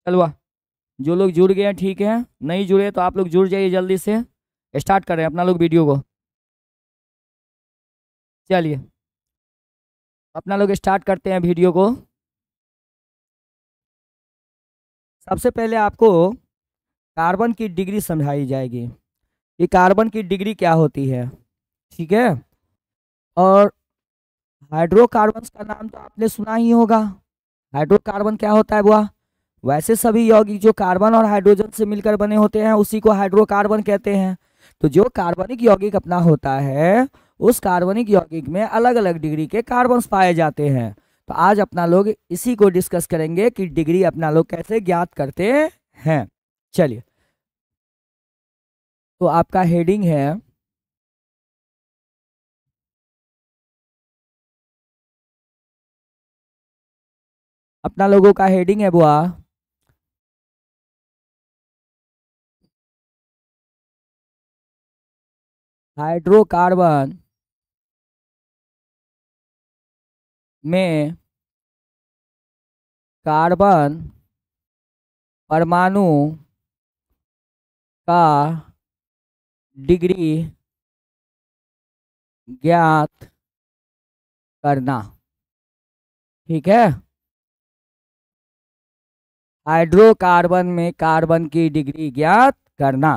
चलो जो लोग जुड़ गए हैं ठीक है, नहीं जुड़े तो आप लोग जुड़ जाइए जल्दी से। स्टार्ट करें अपना लोग वीडियो को। चलिए अपना लोग स्टार्ट करते हैं वीडियो को। सबसे पहले आपको कार्बन की डिग्री समझाई जाएगी कि कार्बन की डिग्री क्या होती है। ठीक है। और हाइड्रोकार्बन का नाम तो आपने सुना ही होगा। हाइड्रोकार्बन क्या होता है बुआ? वैसे सभी यौगिक जो कार्बन और हाइड्रोजन से मिलकर बने होते हैं उसी को हाइड्रोकार्बन कहते हैं। तो जो कार्बनिक यौगिक अपना होता है उस कार्बनिक यौगिक में अलग अलग डिग्री के कार्बन्स पाए जाते हैं। तो आज अपना लोग इसी को डिस्कस करेंगे कि डिग्री अपना लोग कैसे ज्ञात करते हैं। चलिए तो आपका हेडिंग है अपना लोगों का हेडिंग है बुआ हाइड्रोकार्बन में कार्बन परमाणु का डिग्री ज्ञात करना। ठीक है। हाइड्रोकार्बन में कार्बन की डिग्री ज्ञात करना।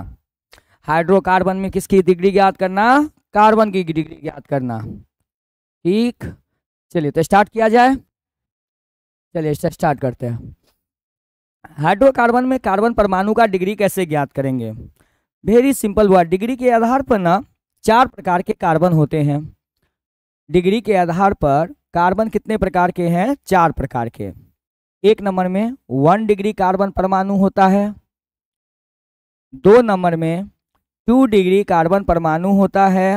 हाइड्रोकार्बन में किसकी डिग्री ज्ञात करना? कार्बन की डिग्री ज्ञात करना। ठीक। चलिए तो स्टार्ट किया जाए। चलिए स्टार्ट करते हैं। हाइड्रोकार्बन में कार्बन परमाणु का डिग्री कैसे ज्ञात करेंगे? वेरी सिंपल हुआ। डिग्री के आधार पर ना 4 प्रकार के कार्बन होते हैं। डिग्री के आधार पर कार्बन कितने प्रकार के हैं? 4 प्रकार के। एक नंबर में 1 डिग्री कार्बन परमाणु होता है। 2 नंबर में 2 डिग्री कार्बन परमाणु होता है।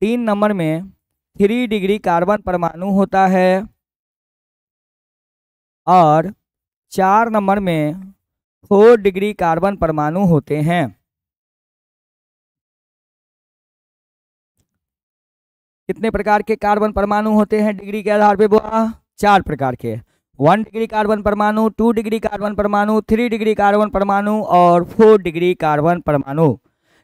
3 नंबर में 3 डिग्री कार्बन परमाणु होता है। और 4 नंबर में 4 डिग्री कार्बन परमाणु होते हैं। कितने प्रकार के कार्बन परमाणु होते हैं डिग्री के आधार पे बुआ? 4 प्रकार के। 1 डिग्री कार्बन परमाणु, 2 डिग्री कार्बन परमाणु, 3 डिग्री कार्बन परमाणु और 4 डिग्री कार्बन परमाणु।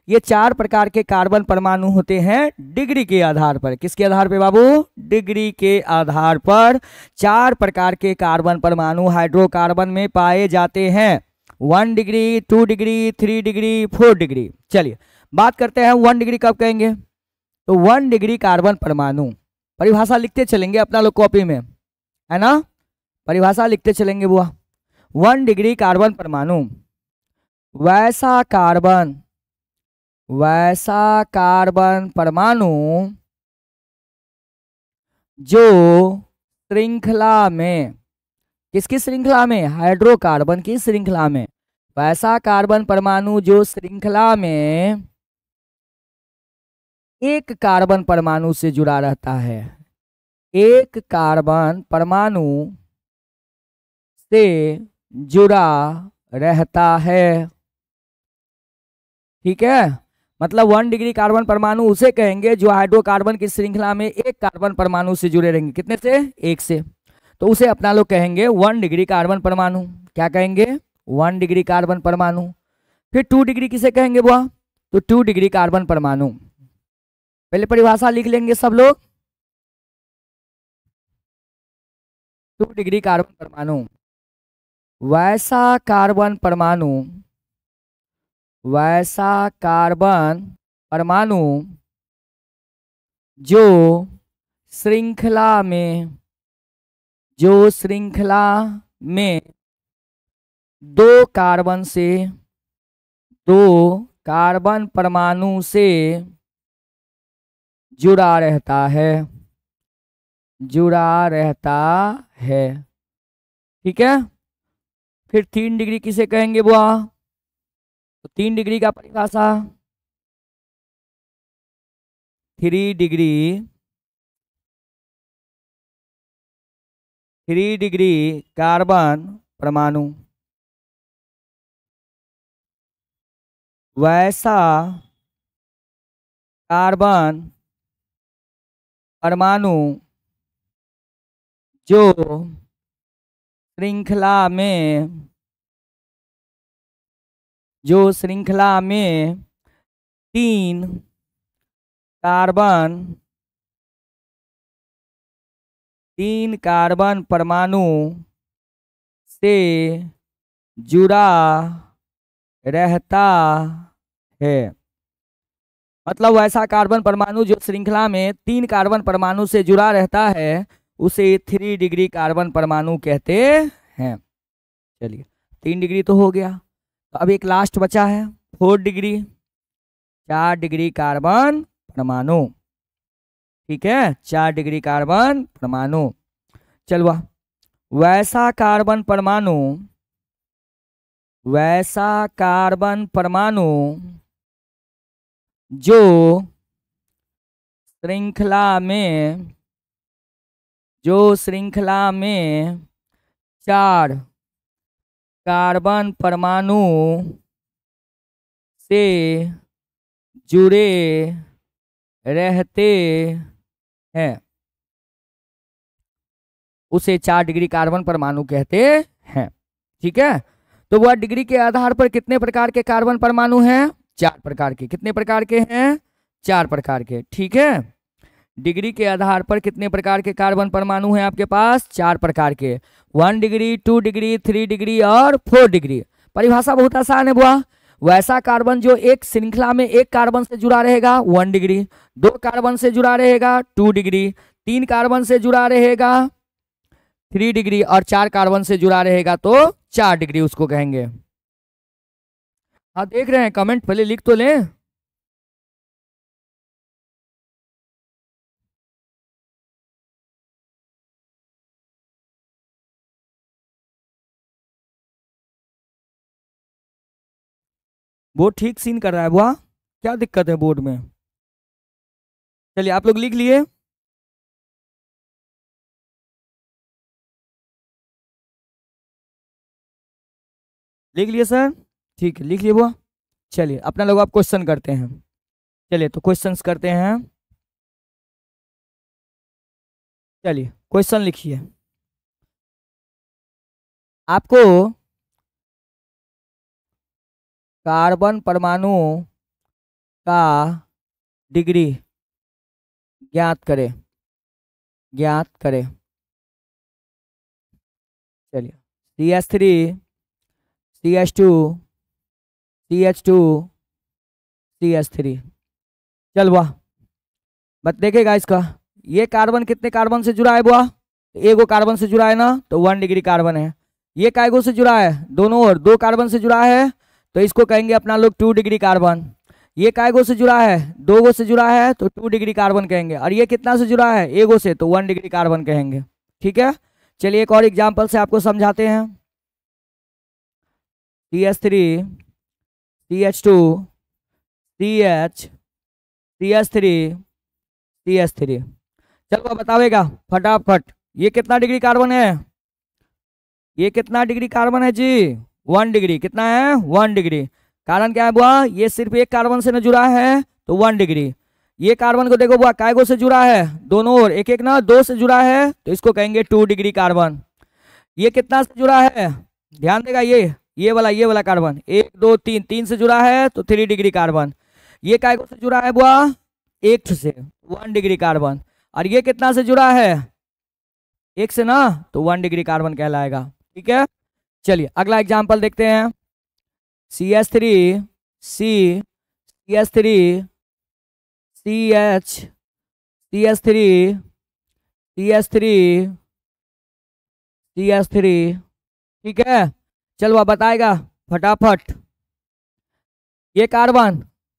ये 4 प्रकार के कार्बन परमाणु होते हैं डिग्री के आधार पर। किसके आधार पे बाबू? डिग्री के आधार पर 4 प्रकार के कार्बन परमाणु हाइड्रोकार्बन में पाए जाते हैं। 1 डिग्री, 2 डिग्री, 3 डिग्री, 4 डिग्री। चलिए बात करते हैं 1 डिग्री कब कहेंगे। तो 1 डिग्री कार्बन परमाणु परिभाषा लिखते चलेंगे अपना लोग कॉपी में, है ना? परिभाषा लिखते चलेंगे बुआ। 1 डिग्री कार्बन परमाणु वैसा कार्बन परमाणु जो श्रृंखला में, किसकी श्रृंखला में? हाइड्रोकार्बन की श्रृंखला में। वैसा कार्बन परमाणु जो श्रृंखला में एक कार्बन परमाणु से जुड़ा रहता है। एक कार्बन परमाणु से जुड़ा रहता है। ठीक है। मतलब 1 डिग्री कार्बन परमाणु उसे कहेंगे जो हाइड्रोकार्बन की श्रृंखला में एक कार्बन परमाणु से जुड़े रहेंगे। कितने से? एक से। तो उसे अपना लोग कहेंगे 1 डिग्री कार्बन परमाणु। क्या कहेंगे? 1 डिग्री कार्बन परमाणु। फिर 2 डिग्री किसे कहेंगे बुआ? तो 2 डिग्री कार्बन परमाणु। पहले परिभाषा लिख लेंगे सब लोग। 2 डिग्री कार्बन परमाणु वैसा कार्बन परमाणु, वैसा कार्बन परमाणु जो श्रृंखला में, जो श्रृंखला में दो कार्बन से, दो कार्बन परमाणु से जुड़ा रहता है, जुड़ा रहता है। ठीक है। फिर 3 डिग्री किसे कहेंगे बुआ? तो 3 डिग्री का परिभाषा 3 डिग्री, 3 डिग्री कार्बन परमाणु वैसा कार्बन परमाणु जो श्रृंखला में जो श्रृंखला में 3 कार्बन परमाणु से जुड़ा रहता है, मतलब वैसा कार्बन परमाणु जो श्रृंखला में 3 कार्बन परमाणु से जुड़ा रहता है उसे 3 डिग्री कार्बन परमाणु कहते हैं। चलिए 3 डिग्री तो हो गया, तो अब एक लास्ट बचा है 4 डिग्री, 4 डिग्री कार्बन परमाणु। ठीक है, 4 डिग्री कार्बन परमाणु। चलो वैसा कार्बन परमाणु जो श्रृंखला में 4 कार्बन परमाणु से जुड़े रहते हैं उसे 4 डिग्री कार्बन परमाणु कहते हैं। ठीक है, तो वह डिग्री के आधार पर कितने प्रकार के कार्बन परमाणु हैं? 4 प्रकार के। कितने प्रकार के हैं? 4 प्रकार के। ठीक है, डिग्री के आधार पर कितने प्रकार के कार्बन परमाणु हैं आपके पास? 4 प्रकार के। 1 डिग्री, 2 डिग्री, 3 डिग्री और 4 डिग्री। परिभाषा बहुत आसान है बुआ। वैसा कार्बन जो एक श्रृंखला में 1 कार्बन से जुड़ा रहेगा 1 डिग्री, 2 कार्बन से जुड़ा रहेगा 2 डिग्री, 3 कार्बन से जुड़ा रहेगा 3 डिग्री और 4 कार्बन से जुड़ा रहेगा तो 4 डिग्री उसको कहेंगे। हाँ देख रहे हैं, कमेंट पहले लिख तो लें। बोर्ड ठीक सीन कर रहा है बुआ, क्या दिक्कत है बोर्ड में? चलिए आप लोग लिख लिए। लिख लिए सर? ठीक है, लिख लिए बुआ। चलिए अपना लोग आप क्वेश्चन करते हैं। चलिए तो क्वेश्चंस करते हैं। चलिए क्वेश्चन लिखिए। आपको कार्बन परमाणु का डिग्री ज्ञात करें। चलिए CH3, CH2, CH2, CH3। चल वाह, बस देखेगा इसका। ये कार्बन कितने कार्बन से जुड़ा है बुआ? एगो कार्बन से जुड़ा है ना, तो 1 डिग्री कार्बन है। ये कायगो से जुड़ा है? दोनों ओर 2 कार्बन से जुड़ा है, तो इसको कहेंगे अपना लोग 2 डिग्री कार्बन। ये कायगो से जुड़ा है? 2 गो से जुड़ा है तो 2 डिग्री कार्बन कहेंगे। और ये कितना से जुड़ा है? एगो से, तो 1 डिग्री कार्बन कहेंगे। ठीक है, चलिए एक और एग्जाम्पल से आपको समझाते हैं। CH3, CH2, CH3, CH3। चलो बतावेगा फटाफट, ये कितना डिग्री कार्बन है? ये कितना डिग्री कार्बन है जी? 1 डिग्री। कितना है? 1 डिग्री। कारण क्या है बुआ? ये सिर्फ एक कार्बन से न जुड़ा है तो 1 डिग्री। ये कार्बन को देखो बुआ, कायगो से जुड़ा है? दोनों ओर एक एक ना, 2 से जुड़ा है तो इसको कहेंगे 2 डिग्री कार्बन। ये कितना से जुड़ा है? ध्यान देगा, ये वाला कार्बन 1 2 3, 3 से जुड़ा है तो 3 डिग्री कार्बन। ये कायगो से जुड़ा है बुआ? 1 से, 1 डिग्री कार्बन। और ये कितना से जुड़ा है? 1 से ना, तो 1 डिग्री कार्बन कहलाएगा। ठीक है, चलिए अगला एग्जाम्पल देखते हैं। CH3, CH3, CH3, CH3, CH3। ठीक है, चलो आप बताएगा फटाफट। ये कार्बन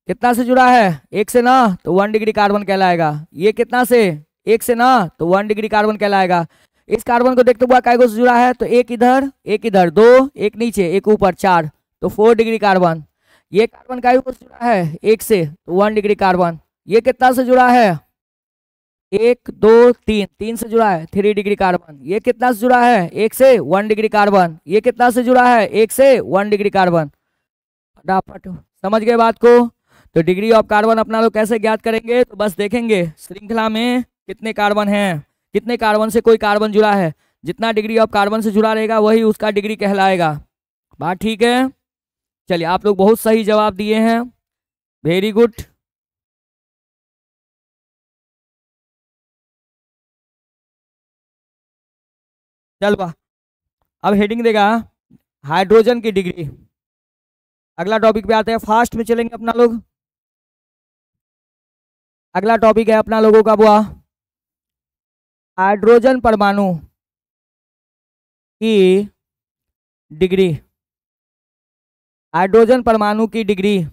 कितना से जुड़ा है? 1 से ना, तो 1 डिग्री कार्बन कहलाएगा। ये कितना से? 1 से ना, तो 1 डिग्री कार्बन कहलाएगा। इस कार्बन को देखते हुआ कायगो से जुड़ा है? तो एक इधर 2, एक नीचे, एक ऊपर, 4, तो 4 डिग्री कार्बन। ये कार्बन कायगो से जुड़ा है? 1 से, तो 1 डिग्री कार्बन। ये कितना से जुड़ा है? 1 2 3, 3 से जुड़ा है, 3 डिग्री कार्बन। ये कितना से जुड़ा है? 1 से, 1 डिग्री कार्बन। ये कितना से जुड़ा है? 1 से, 1 डिग्री कार्बन। फटाफट समझ गए बात को? तो डिग्री ऑफ कार्बन अपना लोग कैसे ज्ञात करेंगे? तो बस देखेंगे श्रृंखला में कितने कार्बन हैं, कितने कार्बन से कोई कार्बन जुड़ा है। जितना डिग्री ऑफ कार्बन से जुड़ा रहेगा वही उसका डिग्री कहलाएगा। बात ठीक है? चलिए, आप लोग बहुत सही जवाब दिए हैं, वेरी गुड। चल बा, अब हेडिंग देगा हाइड्रोजन की डिग्री। अगला टॉपिक पे आते हैं, फास्ट में चलेंगे अपना लोग। अगला टॉपिक है अपना लोगों का बुआ हाइड्रोजन परमाणु की डिग्री। हाइड्रोजन परमाणु की डिग्री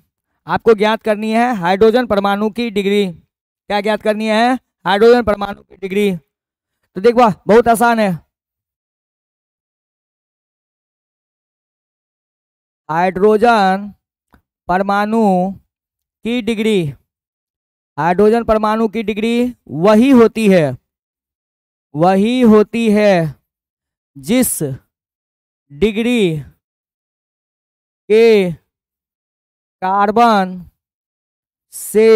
आपको ज्ञात करनी है। हाइड्रोजन परमाणु की डिग्री क्या ज्ञात करनी है? हाइड्रोजन परमाणु की डिग्री। तो देख बा, बहुत आसान है। हाइड्रोजन परमाणु की डिग्री, हाइड्रोजन परमाणु की डिग्री वही होती है जिस डिग्री के कार्बन से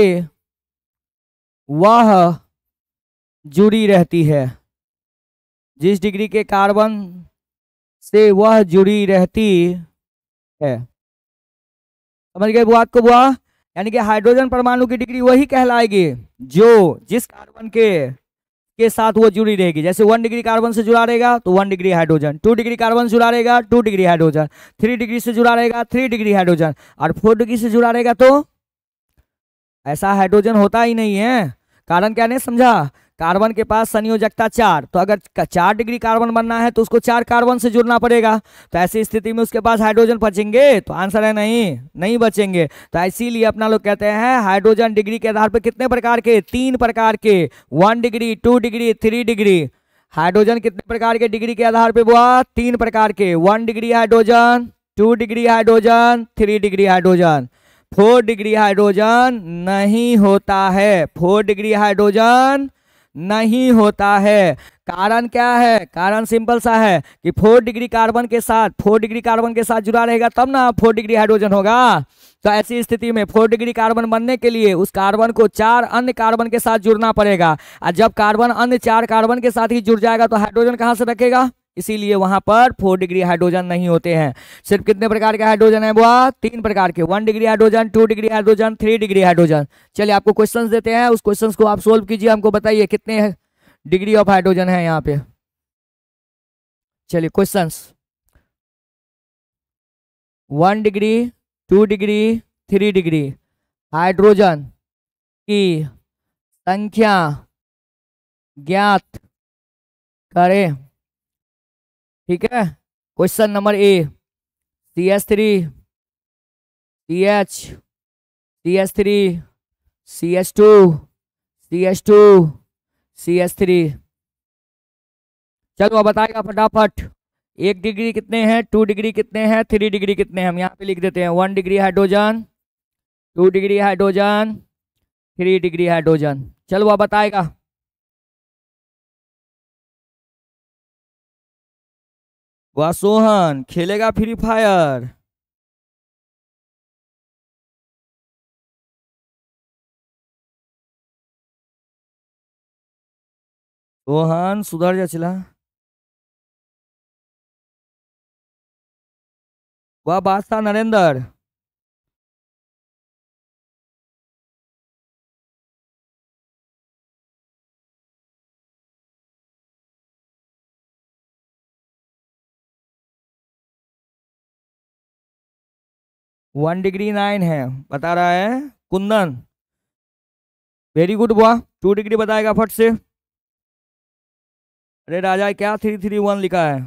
वह जुड़ी रहती है, जिस डिग्री के कार्बन से वह जुड़ी रहती है। समझ गए बात को बुआ? यानी कि हाइड्रोजन परमाणु की डिग्री वही कहलाएगी जो जिस कार्बन के साथ वो जुड़ी रहेगी। जैसे 1 डिग्री कार्बन से जुड़ा रहेगा तो 1 डिग्री हाइड्रोजन, 2 डिग्री कार्बन से जुड़ा रहेगा 2 डिग्री हाइड्रोजन, 3 डिग्री से जुड़ा रहेगा 3 डिग्री हाइड्रोजन, और 4 डिग्री से जुड़ा रहेगा तो ऐसा हाइड्रोजन होता ही नहीं है। कारण क्या नहीं समझा? कार्बन के पास संयोजकता 4, तो अगर 4 डिग्री कार्बन बनना है तो उसको 4 कार्बन से जुड़ना पड़ेगा। तो ऐसी स्थिति में उसके पास हाइड्रोजन बचेंगे? तो आंसर है नहीं बचेंगे। तो इसीलिए अपना लोग कहते हैं हाइड्रोजन डिग्री के आधार पर कितने प्रकार के? 3 प्रकार के, 1 डिग्री, 2 डिग्री, 3 डिग्री। हाइड्रोजन कितने प्रकार के डिग्री के आधार पर बुआ? 3 प्रकार के, 1 degree hydrogen, 2 degree hydrogen, 3 degree hydrogen. 4 degree hydrogen नहीं होता है, 4 डिग्री हाइड्रोजन नहीं होता है। कारण क्या है? कारण सिंपल सा है कि 4 डिग्री कार्बन के साथ जुड़ा रहेगा तब ना 4 डिग्री हाइड्रोजन होगा। तो ऐसी स्थिति में 4 डिग्री कार्बन बनने के लिए उस कार्बन को 4 अन्य कार्बन के साथ जुड़ना पड़ेगा, और जब कार्बन अन्य 4 कार्बन के साथ ही जुड़ जाएगा तो हाइड्रोजन कहां से रखेगा? इसीलिए वहां पर 4 डिग्री हाइड्रोजन नहीं होते हैं। सिर्फ कितने प्रकार के हाइड्रोजन है बुआ? 3 प्रकार के, 1 degree hydrogen, 2 degree hydrogen, 3 degree hydrogen. चलिए, आपको क्वेश्चंस देते हैं, उस क्वेश्चंस को आप सोल्व कीजिए, हमको बताइए कितने डिग्री ऑफ हाइड्रोजन है यहाँ पे। चलिए questions, 1 degree, 2 degree, 3 degree hydrogen की संख्या ज्ञात करें। ठीक है, question number A, CH3, CH, CH3, CH2, CH2, CH3। चलो अब बताएगा फटाफट। 1 डिग्री कितने हैं, 2 डिग्री कितने हैं, 3 डिग्री कितने हैं? हम यहाँ पे लिख देते हैं 1 degree hydrogen, 2 degree hydrogen, 3 degree hydrogen. चलो अब बताएगा। वाह सोहन, खेलेगा फ्री फायर? सोहन सुधर जा चला। वाह बादशाह नरेंद्र, वन डिग्री 9 है बता रहा है कुंदन। वेरी गुड बुआ, 2 डिग्री बताएगा फट से। अरे राजा क्या 331 लिखा है?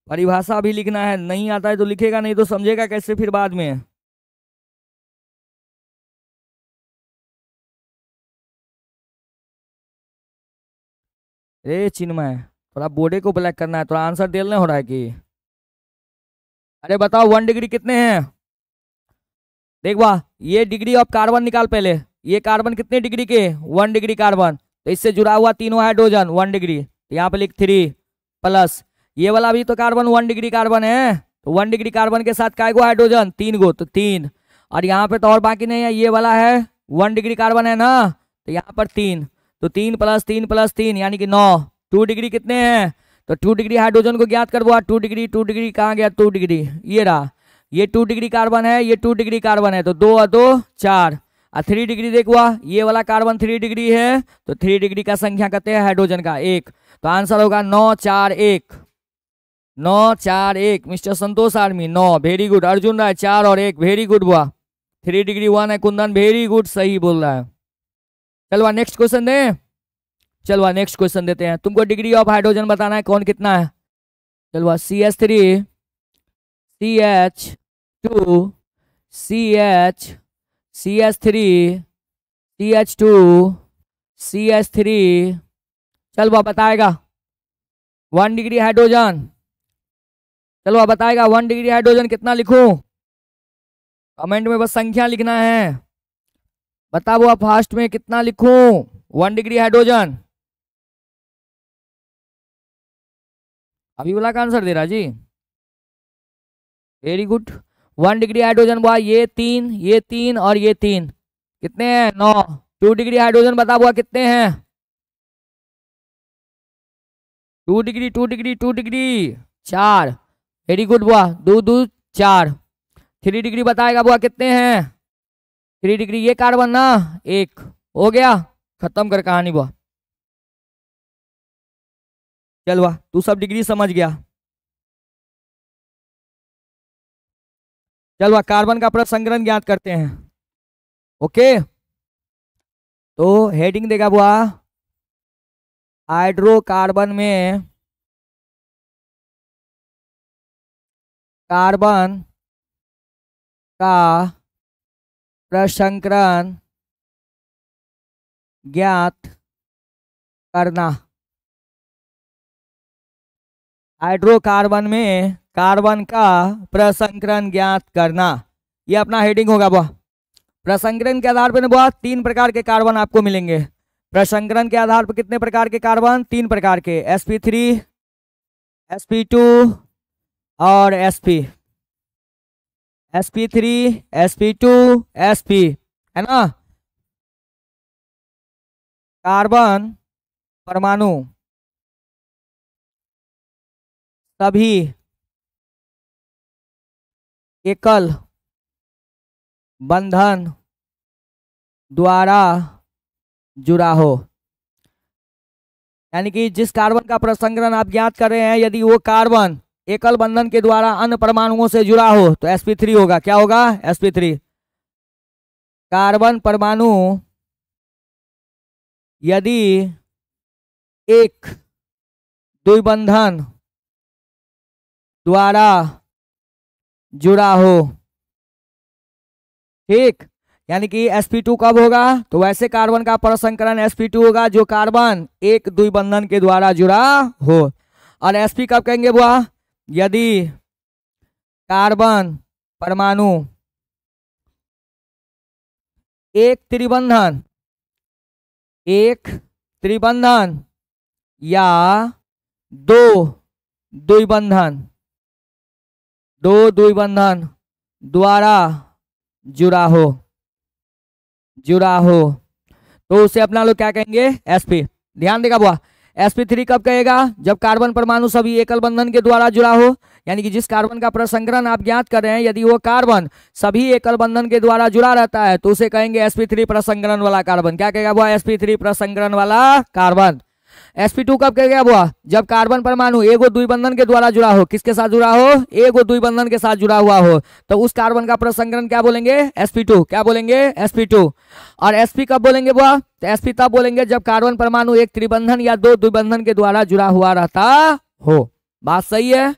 परिभाषा भी लिखना है, नहीं आता है तो लिखेगा, नहीं तो समझेगा कैसे फिर बाद में। अरे चिन्मय, थोड़ा बोर्डे को ब्लैक करना है, थोड़ा आंसर देना हो रहा है कि? अरे बताओ 1 डिग्री कितने हैं? देख वाह, ये डिग्री ऑफ कार्बन निकाल पहले। ये कार्बन कितने डिग्री के? 1 डिग्री कार्बन, तो इससे जुड़ा हुआ तीनों हाइड्रोजन 1 डिग्री, तो यहाँ पे लिख 3 प्लस ये वाला भी तो कार्बन 1 डिग्री कार्बन है, तो 1 डिग्री कार्बन के साथ काय गो हाइड्रोजन? 3 गो, तो 3। और यहाँ पे तो और बाकी नहीं है, ये वाला है 1 डिग्री कार्बन है ना, तो यहाँ पर 3, तो 3 + 3 + 3 यानी कि 9। 2 डिग्री कितने हैं, तो 2 डिग्री हाइड्रोजन को ज्ञात कर बुआ। 2 डिग्री कहाँ गया, 2 डिग्री ये रहा, ये 2 डिग्री कार्बन है, ये 2 डिग्री कार्बन है, तो 2 और 2 4, और 3 डिग्री देखो ये वाला कार्बन 3 डिग्री है, तो 3 डिग्री का संख्या कहते हैं हाइड्रोजन का 1। तो आंसर होगा 9 4 1, 9 4 1। मिस्टर संतोष army 9, very good. Arjun Rai 4 और 1, वेरी गुड बुआ। 3 डिग्री 1 है कुंदन, वेरी गुड, सही बोल रहा है। चलो नेक्स्ट क्वेश्चन दे, चलो नेक्स्ट क्वेश्चन देते हैं। तुमको डिग्री ऑफ हाइड्रोजन बताना है कौन कितना है। चलो CH3 CH2 CH CH3 CH2 CH3, चलो बताएगा 1 डिग्री हाइड्रोजन। चलो बताएगा 1 डिग्री हाइड्रोजन कितना लिखूं, कमेंट में बस संख्या लिखना है। बताओ आप फास्ट में कितना लिखूं 1 डिग्री हाइड्रोजन। अभी वाला का आंसर दे रहा जी, वेरी गुड। 1 डिग्री हाइड्रोजन बुआ ये 3, ये 3 और ये 3 कितने हैं 9। 2 डिग्री हाइड्रोजन बता बुआ कितने हैं 2 degree 2 degree 2 degree 4, very good बुआ, 2 2 4। 3 डिग्री बताएगा बुआ कितने हैं 3 डिग्री, ये कार्बन ना 1, हो गया, खत्म कर कहानी बुआ। चल वाह तू सब डिग्री समझ गया। चल वाह कार्बन का प्रसंकरण ज्ञात करते हैं। ओके तो हेडिंग देगा बुआ हाइड्रोकार्बन में कार्बन का प्रसंकरण ज्ञात करना। हाइड्रोकार्बन में कार्बन का प्रसंकरण ज्ञात करना, ये अपना हेडिंग होगा बुआ। प्रसंकरण के आधार पर बुआ 3 प्रकार के कार्बन आपको मिलेंगे। प्रसंकरण के आधार पर कितने प्रकार के कार्बन, 3 प्रकार के, sp3 sp2 और sp। sp3 sp2 sp है ना। कार्बन परमाणु सभी एकल बंधन द्वारा जुड़ा हो, यानी कि जिस कार्बन का प्रसंकरण आप ज्ञात कर रहे हैं यदि वो कार्बन एकल बंधन के द्वारा अन्य परमाणुओं से जुड़ा हो तो sp3 होगा। क्या होगा sp3। कार्बन परमाणु यदि एक द्विबंधन द्वारा जुड़ा हो, ठीक, यानी कि sp2 कब होगा, तो वैसे कार्बन का प्रसंकरण sp2 होगा जो कार्बन एक द्विबंधन के द्वारा जुड़ा हो। और sp कब कहेंगे बुआ, यदि कार्बन परमाणु एक त्रिबंधन या दो द्विबंधन द्वारा जुड़ा हो तो उसे अपना लोग क्या कहेंगे sp। ध्यान देगा बुआ sp3 कब कहेगा, जब कार्बन परमाणु सभी एकल बंधन के द्वारा जुड़ा हो, यानी कि जिस कार्बन का प्रसंकरण आप ज्ञात कर रहे हैं यदि वो कार्बन सभी एकल बंधन के द्वारा जुड़ा रहता है तो उसे कहेंगे sp3 प्रसंकरण वाला कार्बन। क्या कहेगा बुआ, sp3 प्रसंकरण वाला कार्बन। sp2 कब कहेगा बुआ, जब कार्बन परमाणु एगो द्विबंधन के द्वारा जुड़ा हो, किसके साथ जुड़ा हो, एगो द्विबंधन के साथ जुड़ा हुआ हो, तो उस कार्बन का प्रसंकरण क्या बोलेंगे sp2। क्या बोलेंगे sp2। और sp कब बोलेंगे बुआ, तो sp तब बोलेंगे जब कार्बन परमाणु एक त्रिबंधन या दो द्विबंधन के द्वारा जुड़ा हुआ रहता हो। बात सही है।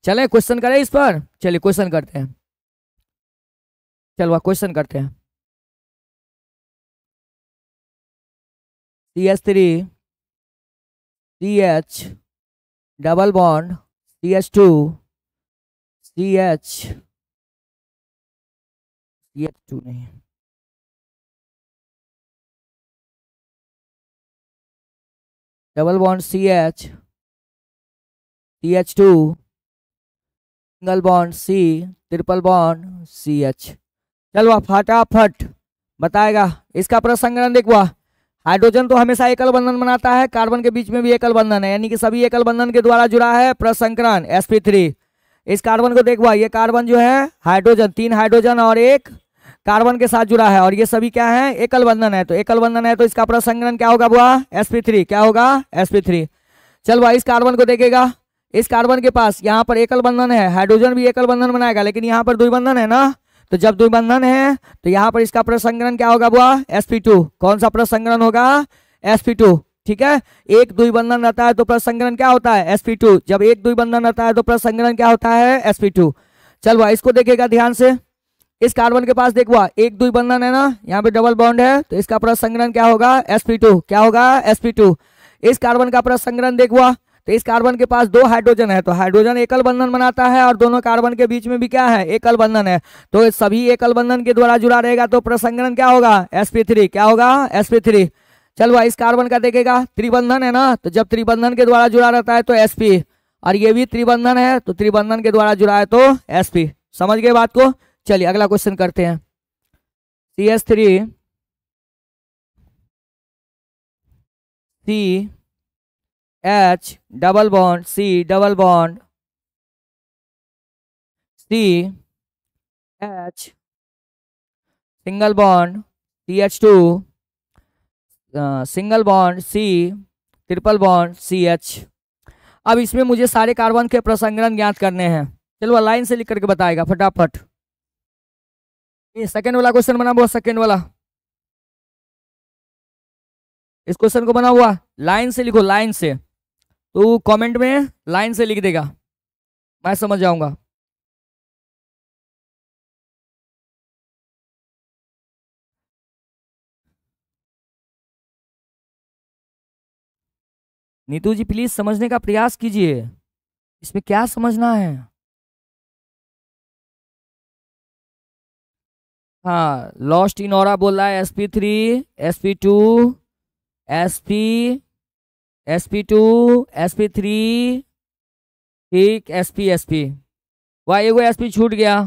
चले क्वेश्चन करें इस पर, चलिए क्वेश्चन करते हैं। चलो क्वेश्चन करते हैं। CH3 CH double bond CH2 CH नहीं, double bond CH CH2 single bond C triple bond CH। चलो फटाफट बताएगा इसका प्रसंकरण देखो। हाइड्रोजन तो हमेशा एकल बंधन बनाता है, कार्बन के बीच में भी एकल बंधन है, यानी कि सभी एकल बंधन के द्वारा जुड़ा है प्रसंकरण sp3। इस कार्बन को देखो, ये कार्बन जो है हाइड्रोजन, 3 हाइड्रोजन और एक कार्बन के साथ जुड़ा है, और ये सभी क्या है, एकल बंधन है। तो एकल बंधन है तो इसका प्रसंकरण क्या होगा बुआ, sp3। क्या होगा, sp3। चल भाई इस कार्बन को देखेगा, इस कार्बन के पास यहाँ पर एकल बंधन है, हाइड्रोजन भी एकल बंधन बनाएगा, लेकिन यहाँ पर द्विबंधन है ना, तो जब द्विबंधन है तो यहाँ पर इसका प्रसंकरण क्या होगा बुआ, sp2। कौन सा प्रसंकरण होगा, sp2। ठीक है, एक द्विबंधन रहता है तो प्रसंकरण क्या होता है, sp2। जब एक द्विबंधन रहता है तो प्रसंकरण क्या होता है, sp2। चल भाई इसको देखेगा ध्यान से, इस कार्बन के पास देखो एक द्विबंधन है ना, यहाँ पे डबल बॉन्ड है, तो इसका प्रसंकरण क्या होगा, sp2। क्या होगा, sp2। इस कार्बन का प्रसंकरण देखो, तो इस कार्बन के पास 2 हाइड्रोजन है, तो हाइड्रोजन एकल बंधन बनाता है और दोनों कार्बन के बीच में भी क्या है, एकल बंधन है, तो सभी एकल बंधन के द्वारा जुड़ा रहेगा, तो प्रसंकरण क्या होगा, sp3। क्या होगा, sp3। चल भाई इस कार्बन का देखेगा, त्रिबंधन है ना, तो जब त्रिबंधन के द्वारा जुड़ा रहता है तो sp, और ये भी त्रिबंधन है तो त्रिबंधन के द्वारा जुड़ा है तो sp। समझ गए बात को। चलिए अगला क्वेश्चन करते हैं। CH3 C H double bond C double bond C H single bond CH2 single bond C triple bond CH। अब इसमें मुझे सारे कार्बन के प्रसंकरण ज्ञात करने हैं। चलो लाइन से लिख करके बताएगा फटाफट। ये सेकंड वाला क्वेश्चन बना हुआ, सेकंड वाला इस क्वेश्चन को बना हुआ लाइन से लिखो, लाइन से। तो कमेंट में लाइन से लिख देगा, मैं समझ जाऊंगा। नीतू जी प्लीज समझने का प्रयास कीजिए, इसमें क्या समझना है। हाँ लॉस्ट इन ऑरा बोल रहा है, sp3 sp2 sp sp2 sp3 ठीक sp वाह एगो sp छूट गया,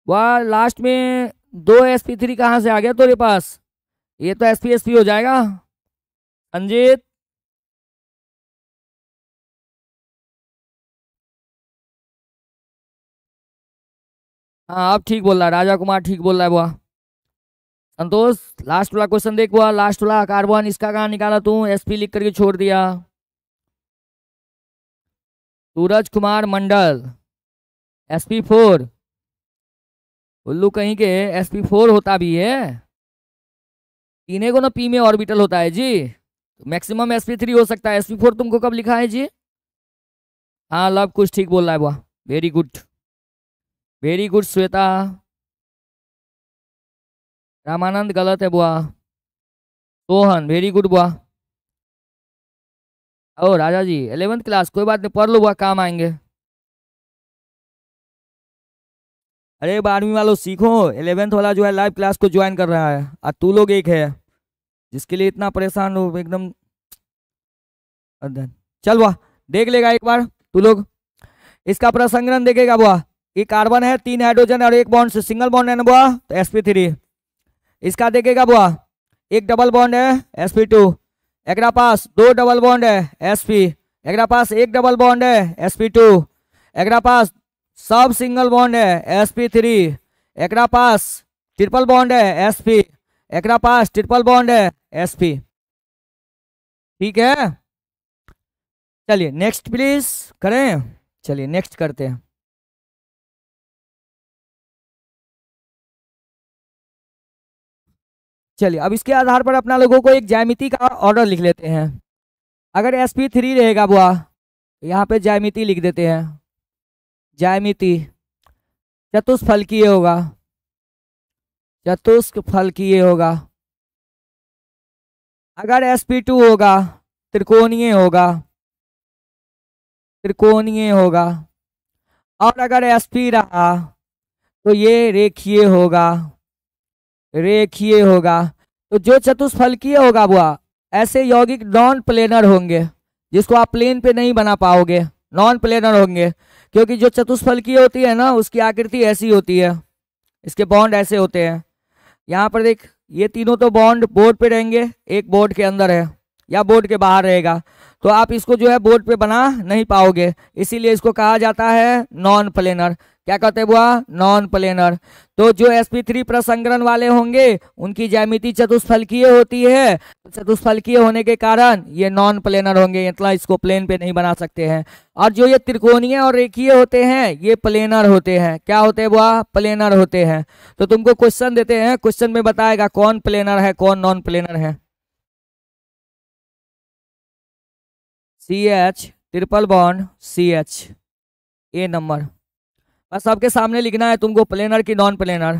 वाह लास्ट में 2 sp3 कहाँ से आ गया तेरे पास, ये तो sp हो जाएगा अंजित। हाँ अब ठीक बोल रहा है, राजा कुमार ठीक बोल रहा है। वाह संतोष लास्ट वाला क्वेश्चन देख, हुआ लास्ट वाला कार्बन इसका कहाँ निकाला तू, sp लिख करके छोड़ दिया। सूरज कुमार मंडल sp4, उल्लू कहीं के sp4 होता भी है, इन्हें को ना p में ऑर्बिटल होता है जी, तो मैक्सिमम sp3 हो सकता है। sp4 तुमको कब लिखा है जी, हाँ लव कुछ ठीक बोल रहा है, वाह very good very good. Shweta Ramanand गलत है बुआ, सोहन वेरी गुड बुआ। ओ राजा जी 11th क्लास कोई बात नहीं, पढ़ लो बुआ काम आएंगे। अरे 12वीं वालों सीखो, 11th वाला जो है लाइव क्लास को ज्वाइन कर रहा है, और तू लोग एक है जिसके लिए इतना परेशान हो एकदम। चल बुआ देख लेगा एक बार तू लोग, इसका प्रसंकरण देखेगा बुआ। ये कार्बन है 3 हाइड्रोजन और एक बॉन्ड से सिंगल बॉन्ड है ना बुआ, तो sp3। इसका देखेगा बुआ, एक डबल बॉन्ड है sp2, एक पास 2 डबल बॉन्ड है sp, एक पास एक डबल बॉन्ड है sp2, एक पास सब सिंगल बॉन्ड है sp3, एक पास ट्रिपल बॉन्ड है sp, एक पास ट्रिपल बॉन्ड है sp। ठीक है चलिए नेक्स्ट प्लीज करें, चलिए नेक्स्ट करते हैं। चलिए अब इसके आधार पर अपना लोगों को एक ज्यामिति का ऑर्डर लिख लेते हैं। अगर sp3 रहेगा बुआ, यहाँ पे ज्यामिति लिख देते हैं, ज्यामिति चतुष्फलकीय होगा, चतुष्फलकीय होगा। अगर sp2 होगा त्रिकोणीय होगा, त्रिकोणीय होगा। और अगर sp रहा तो ये रेखीय होगा, रेखीय होगा। तो जो चतुष्फलकीय होगा बुआ, ऐसे यौगिक नॉन प्लेनर होंगे, जिसको आप प्लेन पे नहीं बना पाओगे, नॉन प्लेनर होंगे, क्योंकि जो चतुष्फलकीय होती है ना उसकी आकृति ऐसी होती है, इसके बॉन्ड ऐसे होते हैं। यहाँ पर देख ये तीनों तो बॉन्ड बोर्ड पे रहेंगे, एक बोर्ड के अंदर है या बोर्ड के बाहर रहेगा, तो आप इसको जो है बोर्ड पे बना नहीं पाओगे, इसीलिए इसको कहा जाता है नॉन प्लेनर। क्या कहते हैं बुआ? Non planar. तो जो sp3 प्रसंगरण वाले होंगे उनकी ज्यामिति चतुष्फलकीय होती है, चतुष्फलकीय होने के कारण ये नॉन प्लेनर होंगे, मतलब इसको प्लेन पे नहीं बना सकते हैं। और जो ये त्रिकोणीय और रेखीय होते हैं ये प्लेनर होते हैं। क्या होते हैं बुआ? प्लेनर होते हैं। तो तुमको क्वेश्चन देते हैं, क्वेश्चन में बताएगा कौन प्लेनर है कौन नॉन प्लेनर है। CH triple bond CH, A number, बस सबके सामने लिखना है तुमको प्लेनर की non planar.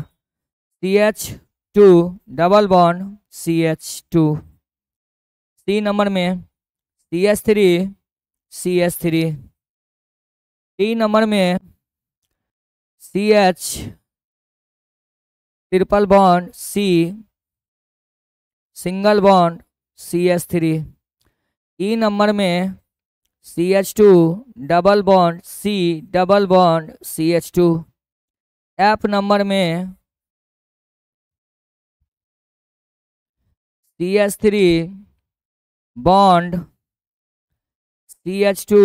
CH2 double bond CH2। C number में CH3 CH3। डी नंबर में CH triple bond C single bond CH3। E number में CH2 double bond C double bond CH2। F number में CH3 bond CH2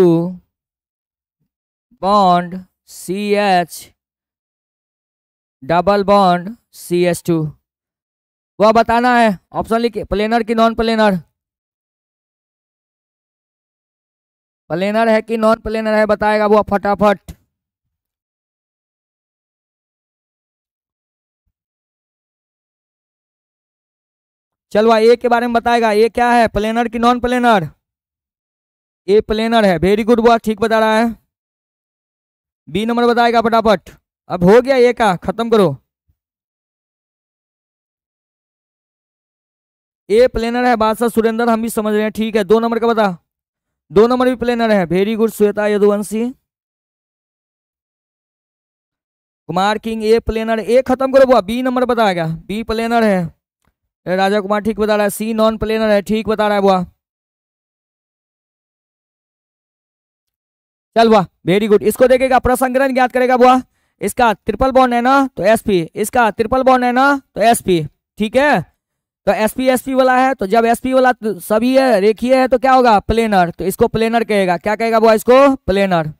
bond CH double bond CH2। वह बताना है, option लिखिए, planar की non planar, planar है कि non planar है बताएगा वो फटाफट। चलो ए के बारे में बताएगा, ये क्या है, प्लेनर की नॉन प्लेनर? ए प्लेनर है, वेरी गुड बुआ, ठीक बता रहा है। बी नंबर बताएगा फटाफट। अब हो गया ए का, खत्म करो। ए प्लेनर है बादशाह सुरेंद्र, हम भी समझ रहे हैं, ठीक है। 2 नंबर का बता। 2 नंबर भी प्लेनर है, very good Shweta Yaduvanshi. Kumar king A planar, A खत्म करो बुआ। बी नंबर बताएगा, बी प्लेनर है, राजा कुमार ठीक बता रहा है। सी नॉन प्लेनर है, ठीक बता रहा है बुआ। चल बुआ वेरी गुड। इसको देखेगा, प्रसंगरण ज्ञात करेगा बुआ। इसका ट्रिपल बॉन्ड है ना तो sp, इसका ट्रिपल बॉन्ड है ना तो sp, ठीक है। तो sp वाला है, तो जब sp वाला सभी है रेखीय है तो क्या होगा? प्लेनर। तो इसको प्लेनर कहेगा। क्या कहेगा बुआ? इसको प्लेनर।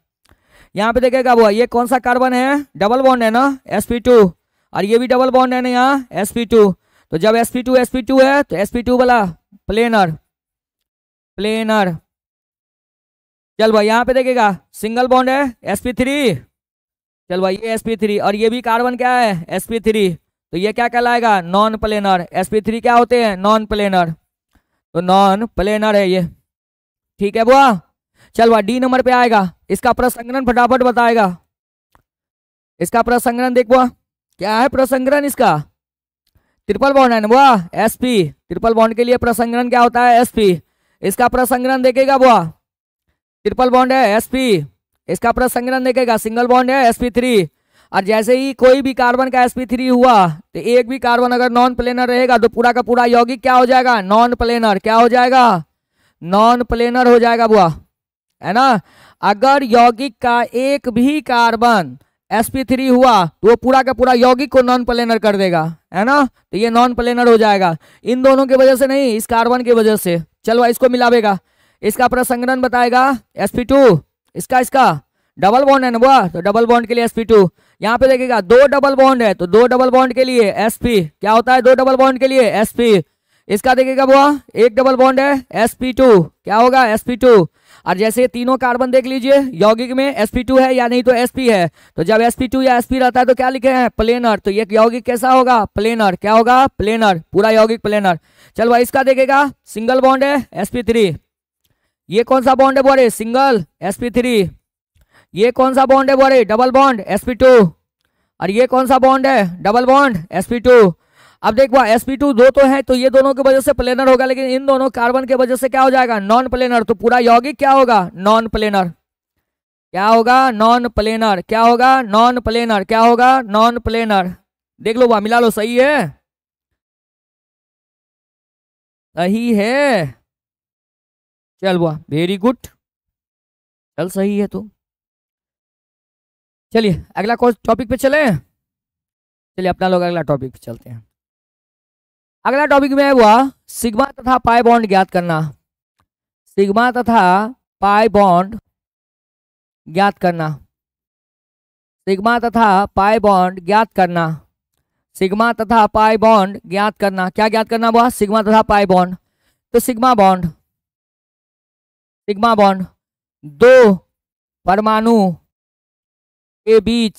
यहाँ पे देखेगा बुआ, ये कौन सा कार्बन है? डबल बॉन्ड है ना, sp2, और ये भी डबल बॉन्ड है ना यहाँ sp2। तो जब sp2 है तो sp2 वाला प्लेनर, प्लेनर। चल भाई यहाँ पे देखेगा सिंगल बॉन्ड है sp3, चल भाई ये sp3, और ये भी कार्बन क्या है? sp3, तो ये क्या कहलाएगा? Non planar. sp3 क्या होते हैं? नॉन प्लेनर, तो नॉन प्लेनर है ये, ठीक है बुआ। चल भाई डी नंबर पे आएगा, इसका प्रसंगरण फटाफट बताएगा। इसका प्रसंगरण देख बुआ, क्या है प्रसंगरण इसका? ट्रिपल बॉन्ड है ना बुआ, sp, ट्रिपल बॉन्ड के लिए प्रसंगरण क्या होता है? sp। इसका प्रसंगरण देखेगा बुआ, ट्रिपल बॉन्ड है sp, इसका प्रसंगरण देखेगा सिंगल बॉन्ड है sp3, और जैसे ही कोई भी कार्बन का sp3 हुआ तो एक भी कार्बन अगर नॉन प्लेनर रहेगा तो पूरा का पूरा यौगिक क्या हो जाएगा? Non planar. क्या हो जाएगा? नॉन प्लेनर हो जाएगा बुआ, है ना। अगर यौगिक का एक भी कार्बन sp3 हुआ तो वो पूरा का पूरा यौगिक को नॉन प्लेनर कर देगा, है ना। तो ये नॉन प्लेनर हो जाएगा, इन दोनों की वजह से नहीं, इस कार्बन की वजह से। चलो इसको मिलावेगा, इसका प्रसंगरण बताएगा sp2, इसका डबल बॉन्ड है ना बुआ, तो डबल बॉन्ड के लिए sp2। यहाँ पे देखिएगा 2 डबल बॉन्ड है, तो 2 डबल बॉन्ड के लिए sp, क्या होता है? 2 डबल बॉन्ड के लिए sp। इसका देखिएगा बुआ, एक डबल बॉन्ड है sp2, क्या होगा? sp2। और जैसे तीनों कार्बन देख लीजिए, यौगिक में sp2 है या नहीं तो sp है, तो जब sp2 या sp रहता है तो क्या लिखे हैं? प्लेनर। तो ये यौगिक कैसा होगा? प्लेनर। क्या होगा? प्लेनर, पूरा यौगिक प्लेनर। चल भाई इसका देखेगा, सिंगल बॉन्ड है sp3, ये कौन सा बॉन्ड है बोरे? Single sp3। ये कौन सा बॉन्ड है बोरे? डबल बॉन्ड sp2, और ये कौन सा बॉन्ड है? Double bond sp2। अब देख sp2 दो तो है, तो ये दोनों की वजह से प्लेनर होगा, लेकिन इन दोनों कार्बन की वजह से क्या हो जाएगा? Non planar. तो पूरा यौगिक क्या होगा? Non planar. क्या होगा? Non planar. क्या होगा? Non planar. क्या होगा? Non planar. देख लो मिला लो, सही है, सही है। चल बुआ वेरी गुड, चल सही है। तो चलिए अगला टॉपिक पे चले, चलिए अपना लोग अगला टॉपिक पे चलते हैं। अगला टॉपिक में है वह सिग्मा तथा पाई बॉन्ड ज्ञात करना। सिग्मा तथा पाई बॉन्ड ज्ञात करना। सिग्मा तथा पाई बॉन्ड ज्ञात करना। सिग्मा तथा पाई बॉन्ड ज्ञात करना। क्या ज्ञात करना हुआ? सिग्मा तथा पाई बॉन्ड। तो सिग्मा बॉन्ड दो परमाणु के बीच,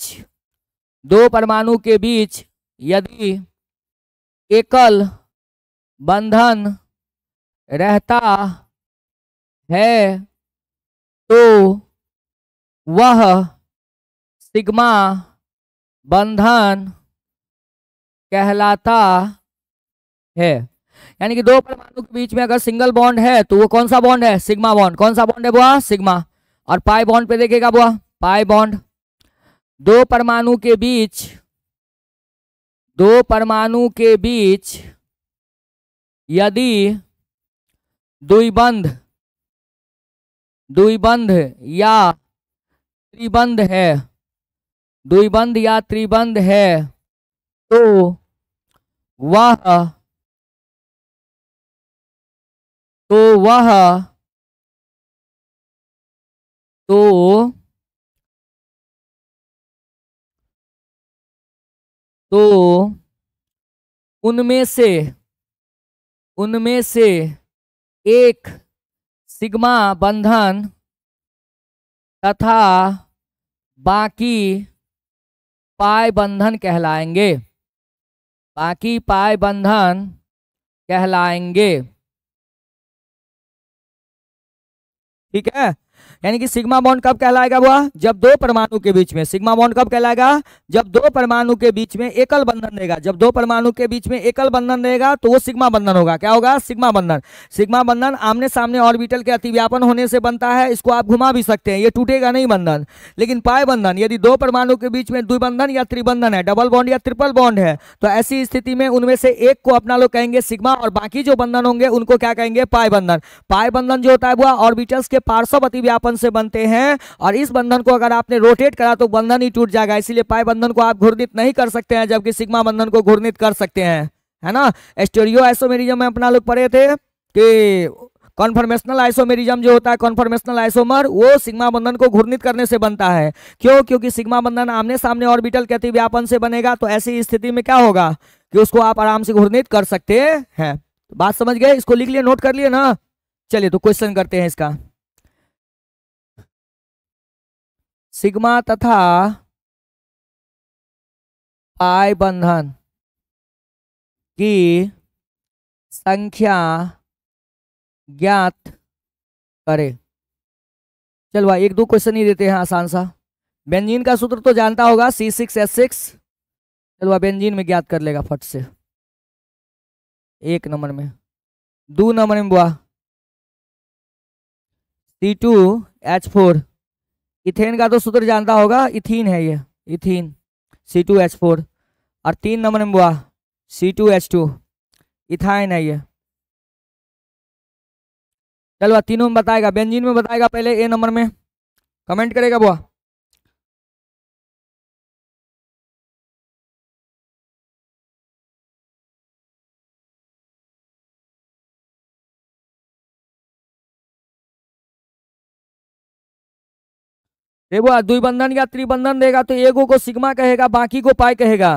दो परमाणु के बीच यदि एकल बंधन रहता है तो वह सिग्मा बंधन कहलाता है। यानी कि दो परमाणु के बीच में अगर सिंगल बॉन्ड है तो वो कौन सा बॉन्ड है? Sigma bond. कौन सा बॉन्ड है बुआ? सिग्मा। और पाई बॉन्ड पे देखेगा बुआ, पाई बॉन्ड। दो परमाणु के बीच, दो परमाणु के बीच यदि द्विबंध या त्रिबंध है, द्विबंध या त्रिबंध है तो वह उनमें से एक सिग्मा बंधन तथा बाकी पाई बंधन कहलाएंगे। बाकी पाई बंधन कहलाएंगे। ठीक है। यानी कि सिग्मा बॉन्ड कब कहलाएगा वह? जब दो परमाणु के बीच में, सिग्मा बॉन्ड कब कहलाएगा? जब दो परमाणु के बीच में एकल बंधन रहेगा। जब दो परमाणु के बीच में एकल बंधन रहेगा तो वो सिग्मा बंधन होगा। क्या होगा? सिग्मा बंधन। सिग्मा बंधन आमने सामने ऑर्बिटल के अतिव्यापन होने से बनता है। इसको आप घुमा भी सकते हैं, ये टूटेगा नहीं बंधन। लेकिन पाई बंधन यदि दो परमाणु के बीच में द्विबंधन या त्रिबंधन है, डबल बॉन्ड या ट्रिपल बॉन्ड है, तो ऐसी स्थिति में उनमें से एक को अपना लोग कहेंगे सिग्मा और बाकी जो बंधन होंगे उनको क्या कहेंगे? पाई बंधन। पाई बंधन जो होता है वह ऑर्बिटल्स के पार्श्व अतिव्यापन से बनते हैं और इस बंधन को अगर आपने रोटेट करा तो बंधन ही टूट जाएगा। इसीलिए पाई बंधन को आप घूर्णित नहीं कर सकते हैं, जबकि सिग्मा बंधन को घूर्णित कर सकते हैं, है ना। स्टीरियो आइसोमेरिज्म में अपना लोग पढ़े थे कि कॉन्फॉर्मेशनल आइसोमेरिज्म जो होता है, कॉन्फॉर्मेशनल आइसोमर, वो सिग्मा बंधन को घूर्णित करने से बनता है। क्यों? क्योंकि सिग्मा बंधन आमने सामने ऑर्बिटल के अतिव्यापन से बनेगा। तो ऐसी स्थिति में क्या होगा कि उसको आप आराम से घूर्णित कर सकते हैं। तो बात समझ गए? इसको लिख लिए, नोट कर लिए ना। चलिए तो क्वेश्चन करते हैं इसका। सिग्मा तथा पाई बंधन की संख्या ज्ञात करें। चलो भाई एक दो क्वेश्चन ही देते हैं आसान सा। बेंजीन का सूत्र तो जानता होगा, C6H6। चलो बेंजीन में ज्ञात कर लेगा फट से। एक नंबर में, दो नंबर में बुआ C2H4। इथेन का तो सूत्र जानता होगा, इथीन है ये, इथीन C2H4। और तीन नंबर में बुआ C2H2, इथाइन है ये। चलो तीनों में बताएगा, बेंजीन में बताएगा पहले, ए नंबर में कमेंट करेगा बुआ। देखो द्विबंधन या त्रिबंधन देगा तो एगो को सिग्मा कहेगा, बाकी को पाई कहेगा।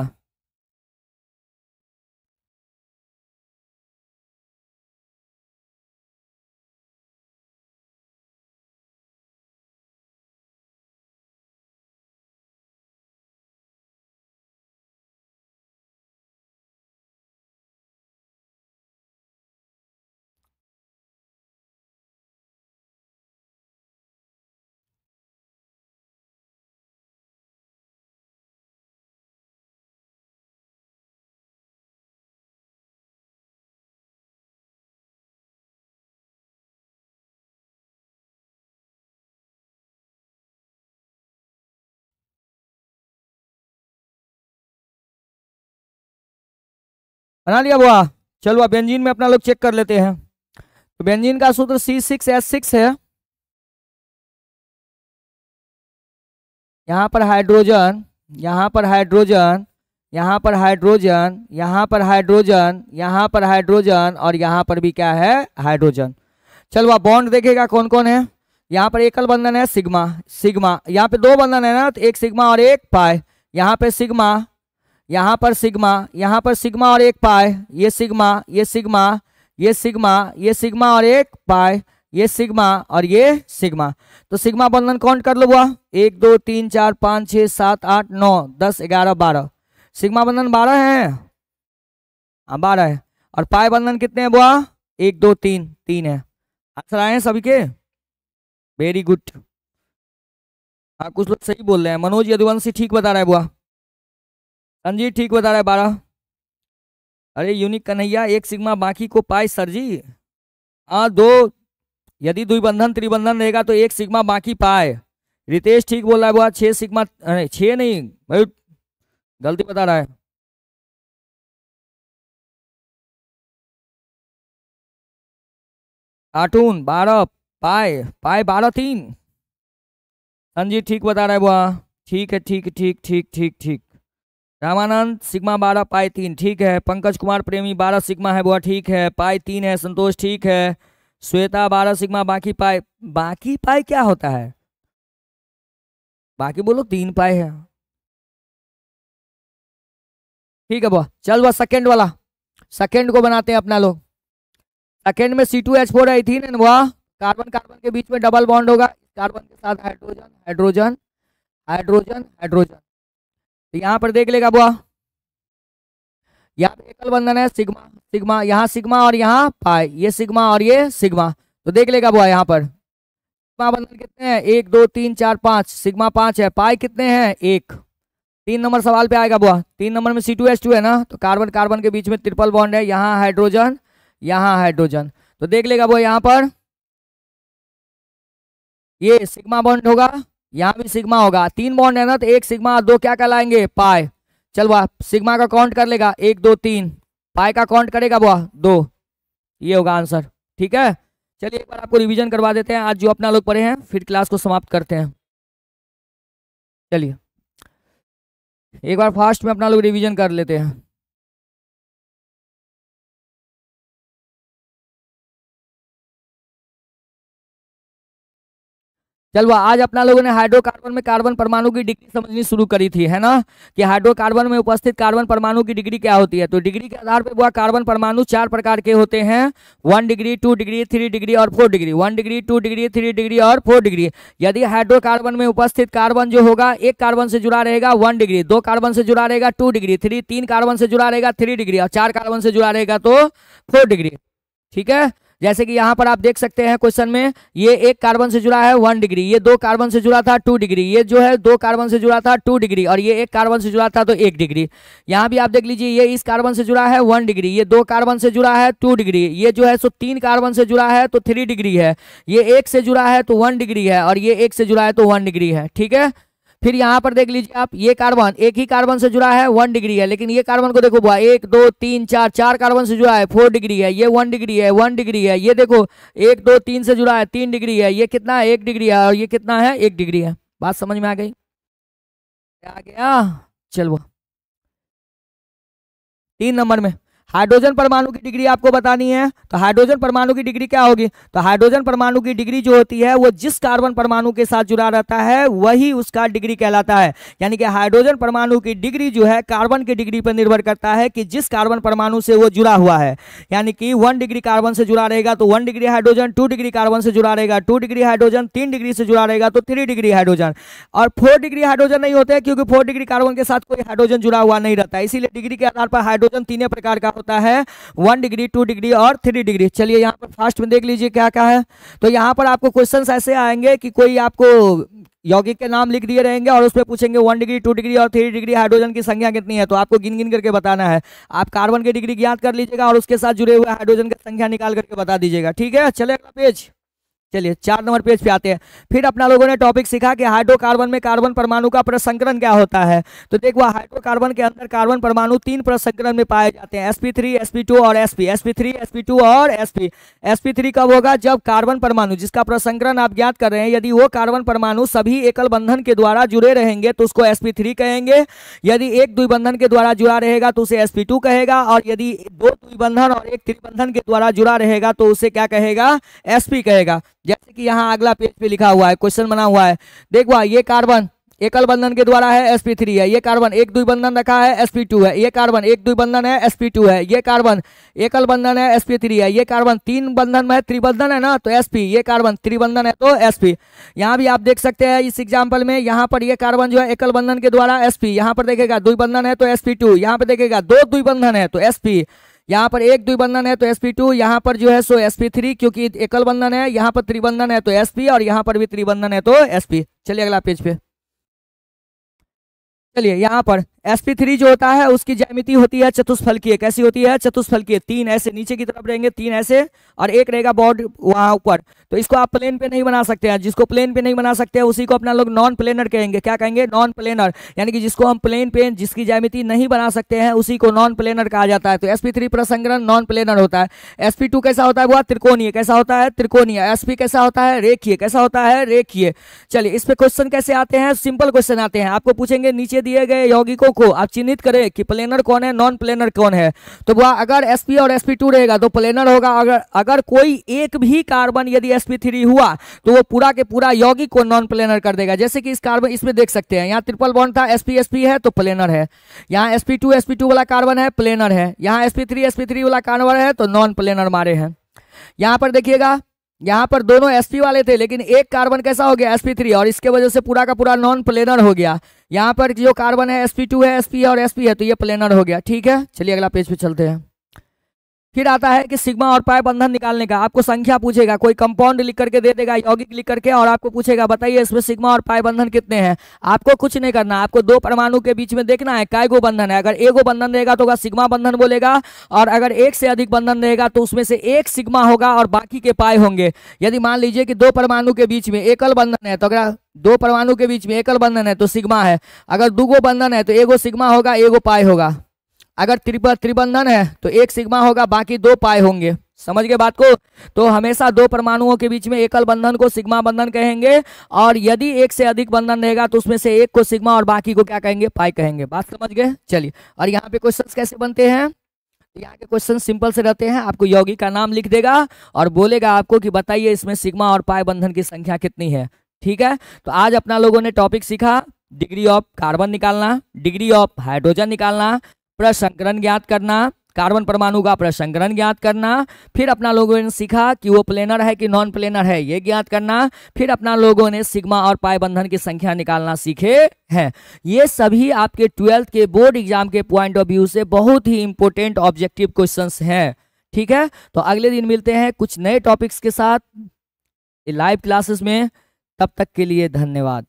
बना लिया बुआ। चलो अब बेंजीन में अपना लोग चेक कर लेते हैं। तो बेंजीन का सूत्र C6H6 है। यहाँ पर हाइड्रोजन यहाँ पर हाइड्रोजन, यहाँ पर हाइड्रोजन, यहाँ पर हाइड्रोजन और यहाँ पर भी क्या है, हाइड्रोजन। चलो आप बॉन्ड देखेगा कौन कौन है। यहाँ पर एकल बंधन है सिग्मा, सिग्मा। यहाँ पे दो बंधन है ना, तो एक सिग्मा और एक पाई। यहाँ पे सिग्मा, यहाँ पर सिग्मा, यहाँ पर सिग्मा और एक पाई। ये सिग्मा, ये सिग्मा, ये सिग्मा, ये सिग्मा और एक पाई, ये सिग्मा और ये सिग्मा। तो सिग्मा बंधन काउंट कर लो बुआ, 1 2 3 4 5 6 7 8 9 10 11 12। सिग्मा बंधन 12 है, हाँ 12 है। और पाई बंधन कितने हैं बुआ, 1 2 3, 3 है। आंसर आए हैं सभी के, वेरी गुड। हाँ कुछ लोग सही बोल रहे हैं। मनोज यदुवंशी ठीक बता रहा है बुआ, संजीत ठीक बता रहा है 12। अरे यूनिक कन्हैया, एक सिग्मा बाकी को पाई सर जी। हाँ दो, यदि द्विबंधन त्रिबंधन रहेगा तो एक सिग्मा बाकी पाए। रितेश ठीक बोल रहा है बुआ, 6 सिग्मा, 6 नहीं भाई गलती बता रहा है। कार्टून 12 पाए, पाए 12 3। संजीत ठीक बता रहा है बुआ, ठीक है, ठीक ठीक ठीक ठीक ठीक। रामानंद सिग्मा 12 पाई 3, ठीक है। पंकज कुमार प्रेमी 12 सिग्मा है बुआ, ठीक है, पाई 3 है। संतोष ठीक है। श्वेता 12 सिग्मा बाकी पाई, बाकी पाई क्या होता है, बाकी बोलो 3 पाई है, ठीक है बुआ। चल बुआ सेकंड वाला, सेकंड को बनाते हैं अपना लोग। सेकंड में C2H4 एथीन है बुआ, कार्बन कार्बन के बीच में डबल बॉन्ड होगा, कार्बन के साथ हाइड्रोजन हाइड्रोजन हाइड्रोजन हाइड्रोजन। तो यहाँ पर देख लेगा बुआ, यहाँ पे एकल बंधन है सिग्मा, सिग्मा, यहाँ सिग्मा और यहाँ पाई, ये सिग्मा और ये सिग्मा। तो देख लेगा बुआ यहाँ पर सिग्मा बंधन कितने हैं, 1 2 3 4 5, सिग्मा 5 है। पाई कितने हैं, 1। 3 नंबर सवाल पे आएगा बुआ। 3 नंबर में C2H2 है ना, तो कार्बन कार्बन के बीच में ट्रिपल बॉन्ड है, यहाँ हाइड्रोजन यहाँ हाइड्रोजन। तो देख लेगा बुआ यहाँ पर ये सिग्मा बॉन्ड होगा, यहाँ भी सिग्मा होगा। 3 बॉन्ड है ना, तो 1 सिग्मा और 2 क्या कहलाएंगे, पाई। चल बुआ सिग्मा का काउंट कर लेगा, 1 2 3। पाई का काउंट करेगा बुआ 2। ये होगा आंसर, ठीक है। चलिए एक बार आपको रिवीजन करवा देते हैं आज जो अपना लोग पढ़े हैं, फिर क्लास को समाप्त करते हैं। चलिए एक बार फास्ट में अपना लोग रिवीजन कर लेते हैं। चलो आज अपना लोगों ने हाइड्रोकार्बन में कार्बन परमाणु की डिग्री समझनी शुरू करी थी, है ना, कि हाइड्रोकार्बन में उपस्थित कार्बन परमाणु की डिग्री क्या होती है। तो डिग्री के आधार पर वह कार्बन परमाणु 4 प्रकार के होते हैं, 1 डिग्री, 2 डिग्री, 3 डिग्री और 4 डिग्री। 1 डिग्री, 2 डिग्री, 3 डिग्री और 4 डिग्री। यदि हाइड्रोकार्बन में उपस्थित कार्बन जो होगा, एक कार्बन से जुड़ा रहेगा 1 डिग्री, 2 कार्बन से जुड़ा रहेगा 2 डिग्री, 3 कार्बन से जुड़ा रहेगा 3 डिग्री और 4 कार्बन से जुड़ा रहेगा तो 4 डिग्री, ठीक है। जैसे कि यहाँ पर आप देख सकते हैं क्वेश्चन में, ये एक कार्बन से जुड़ा है 1 डिग्री, ये 2 कार्बन से जुड़ा था 2 डिग्री, ये जो है 2 कार्बन से जुड़ा था 2 डिग्री और ये एक कार्बन से जुड़ा था तो 1 डिग्री। यहाँ भी आप देख लीजिए, ये इस कार्बन से जुड़ा है 1 डिग्री, ये 2 कार्बन से जुड़ा है 2 डिग्री, ये जो है सो 3 कार्बन से जुड़ा है तो 3 डिग्री है, ये 1 से जुड़ा है तो 1 डिग्री है और ये 1 से जुड़ा है तो 1 डिग्री है, ठीक है। फिर यहाँ पर देख लीजिए आप, ये कार्बन एक ही कार्बन से जुड़ा है 1 डिग्री है, लेकिन ये कार्बन को देखो बुआ 1 2 3 4, 4 कार्बन से जुड़ा है 4 डिग्री है, ये 1 डिग्री है 1 डिग्री है, ये देखो 1 2 3 से जुड़ा है 3 डिग्री है, ये कितना है 1 डिग्री है और ये कितना है 1 डिग्री है। बात समझ में आ गई, आ गया। चलो 3 नंबर में हाइड्रोजन परमाणु की डिग्री आपको बतानी है। तो हाइड्रोजन परमाणु की डिग्री क्या होगी, तो हाइड्रोजन परमाणु की डिग्री जो होती है वो जिस कार्बन परमाणु के साथ जुड़ा रहता है वही उसका डिग्री कहलाता है। यानी कि हाइड्रोजन परमाणु की डिग्री जो है कार्बन की डिग्री पर निर्भर करता है कि जिस कार्बन परमाणु से वो जुड़ा हुआ है। यानी कि 1 डिग्री कार्बन से जुड़ा रहेगा तो 1 डिग्री हाइड्रोजन, 2 डिग्री कार्बन से जुड़ा रहेगा 2 डिग्री हाइड्रोजन, 3 डिग्री से जुड़ा रहेगा तो 3 डिग्री हाइड्रोजन। और 4 डिग्री हाइड्रोजन नहीं होते क्योंकि 4 डिग्री कार्बन के साथ कोई हाइड्रोजन जुड़ा हुआ नहीं रहता, इसीलिए डिग्री के आधार पर हाइड्रोजन 3 प्रकार का होता है, 1 डिग्री, 2 डिग्री और 3 डिग्री। चलिए यहाँ पर फास्ट में देख लीजिए क्या क्या है। तो यहाँ पर आपको क्वेश्चंस ऐसे आएंगे कि कोई आपको यौगिक के नाम लिख दिए रहेंगे और उसमें पूछेंगे 1 डिग्री, 2 डिग्री और 3 डिग्री हाइड्रोजन की संख्या कितनी है, तो आपको गिन गिन करके बताना है। आप कार्बन की डिग्री ज्ञात कर लीजिएगा और उसके साथ जुड़े हुए हाइड्रोजन की संख्या निकाल करके बता दीजिएगा, ठीक है। चले अगला पेज। चलिए 4 नंबर पेज पे आते हैं। फिर अपना लोगों ने टॉपिक सीखा कि हाइड्रोकार्बन में कार्बन परमाणु का प्रसंकरण क्या होता है। तो देखो हाइड्रोकार्बन के अंदर कार्बन परमाणु 3 प्रसंकरण में पाए जाते हैं, sp3 sp2 और sp, sp3 sp2 और sp। sp3 कब होगा? जब कार्बन परमाणु जिसका प्रसंकरण आप ज्ञात कर रहे हैं, यदि वो कार्बन परमाणु सभी एकल बंधन के द्वारा जुड़े रहेंगे तो उसको sp3 कहेंगे। यदि एक द्विबंधन के द्वारा जुड़ा रहेगा तो उसे sp2 कहेगा, और यदि 2 द्विबंधन और एक त्रिबंधन के द्वारा जुड़ा रहेगा तो उसे क्या कहेगा? sp कहेगा। जैसे कि यहाँ अगला पेज पे लिखा हुआ है, क्वेश्चन बना हुआ है, देखो ये कार्बन एकल बंधन के द्वारा है sp3 है, ये कार्बन एक द्विबंधन रखा है sp2 है, ये कार्बन एक द्विबंधन है sp2 है, ये कार्बन एकल बंधन है sp3 है, ये कार्बन 3 बंधन में त्रिबंधन है ना तो sp, ये कार्बन त्रिबंधन है तो sp। यहाँ भी आप देख सकते हैं इस एग्जाम्पल में, यहाँ पर ये कार्बन जो है एकल बंधन के द्वारा sp, यहाँ पर देखेगा द्विबंधन है तो sp2, यहाँ पर देखेगा 2 द्विबंधन है तो sp, यहाँ पर एक द्विबंधन है तो sp2, यहाँ पर जो है सो sp3 क्योंकि एकल बंधन है, यहाँ पर त्रिबंधन है तो sp, और यहाँ पर भी त्रिबंधन है तो sp। चलिए अगला पेज पे चलिए। यहाँ पर sp3 जो होता है उसकी ज्यामिति होती है चतुष्फलकीय। कैसी होती है? चतुष्फलकीय। 3 ऐसे नीचे की तरफ रहेंगे, 3 ऐसे, और एक रहेगा बॉर्ड वहां ऊपर। तो इसको आप प्लेन पे नहीं बना सकते हैं, जिसको प्लेन पे नहीं बना सकते हैं उसी को अपना लोग नॉन प्लेनर कहेंगे। क्या कहेंगे? नॉन प्लेनर, यानी कि जिसको हम प्लेन पे जिसकी ज्यामिति नहीं बना सकते हैं उसी को नॉन प्लेनर कहा जाता है। तो sp3 प्रसंकरण नॉन प्लेनर होता है। sp2 कैसा होता है? वह त्रिकोणीय। कैसा होता है? त्रिकोणीय। sp कैसा होता है? रेखीय। कैसा होता है? रेखीय। चलिए इस पे क्वेश्चन कैसे आते हैं? सिंपल क्वेश्चन आते हैं। आपको पूछेंगे नीचे दिए गए यौगिकों को आप चिन्हित करें कि प्लेनर कौन है, नॉन प्लेनर कौन है। तो वह अगर sp और sp2 रहेगा तो प्लेनर होगा। अगर कोई एक भी कार्बन यदि sp3 हुआ तो वो पूरा के पूरा यौगिक को नॉन प्लेनर कर देगा। जैसे कि इस कार्बन इसमें देख सकते हैं, यहाँ ट्रिपल बॉन्ड था, sp sp है तो प्लेनर है। यहाँ sp2 sp2 वाला कार्बन है, प्लेनर है। यहाँ sp3 sp3 वाला कार्बन है तो नॉन प्लेनर मारे हैं। यहाँ पर देखिएगा, यहाँ पर दोनों sp वाले थे लेकिन एक कार्बन कैसा हो गया? sp3, और इसके वजह से पूरा का पूरा नॉन प्लेनर हो गया। यहाँ पर जो कार्बन है sp2 है, sp और sp है तो ये प्लेनर हो गया। ठीक है, चलिए अगला पेज पे चलते हैं। फिर आता है कि सिग्मा और पाई बंधन निकालने का। आपको संख्या पूछेगा, कोई कंपाउंड लिख करके दे देगा, यौगिक लिख करके, और आपको पूछेगा बताइए इसमें सिग्मा और पाई बंधन कितने हैं। आपको कुछ नहीं करना, आपको 2 परमाणु के बीच में देखना है काय गो बंधन है। अगर एगो बंधन रहेगा तो सिग्मा बंधन बोलेगा, और अगर एक से अधिक बंधन रहेगा तो उसमें से एक सिग्मा होगा और बाकी के पाई होंगे। यदि मान लीजिए कि 2 परमाणु के बीच में एकल बंधन है तो अगर 2 परमाणु के बीच में एकल बंधन है तो सिग्मा है, अगर 2 बंधन है तो एगो सिग्मा होगा एगो पाई होगा। अगर त्रिबंधन है तो एक सिग्मा होगा बाकी 2 पाई होंगे। समझ गए बात को? तो हमेशा 2 परमाणुओं के बीच में एकल बंधन को सिग्मा बंधन कहेंगे, और यदि एक से अधिक बंधन रहेगा तो उसमें से एक को सिग्मा और बाकी को क्या कहेंगे? पाई कहेंगे। बात समझ गए? चलिए, और यहाँ पे क्वेश्चंस कैसे बनते हैं? यहाँ के क्वेश्चन सिंपल से रहते हैं। आपको यौगिक का नाम लिख देगा और बोलेगा आपको कि बताइए इसमें सिग्मा और पाई बंधन की संख्या कितनी है। ठीक है, तो आज अपना लोगों ने टॉपिक सीखा डिग्री ऑफ कार्बन निकालना, डिग्री ऑफ हाइड्रोजन निकालना, प्रसंकरण ज्ञात करना, कार्बन परमाणु का प्रसंकरण ज्ञात करना। फिर अपना लोगों ने सीखा कि वो प्लेनर है कि नॉन प्लेनर है ये ज्ञात करना। फिर अपना लोगों ने सिग्मा और पाई बंधन की संख्या निकालना सीखे हैं। ये सभी आपके 12th के बोर्ड एग्जाम के पॉइंट ऑफ व्यू से बहुत ही इंपॉर्टेंट ऑब्जेक्टिव क्वेश्चंस हैं। ठीक है, तो अगले दिन मिलते हैं कुछ नए टॉपिक्स के साथ लाइव क्लासेस में। तब तक के लिए धन्यवाद।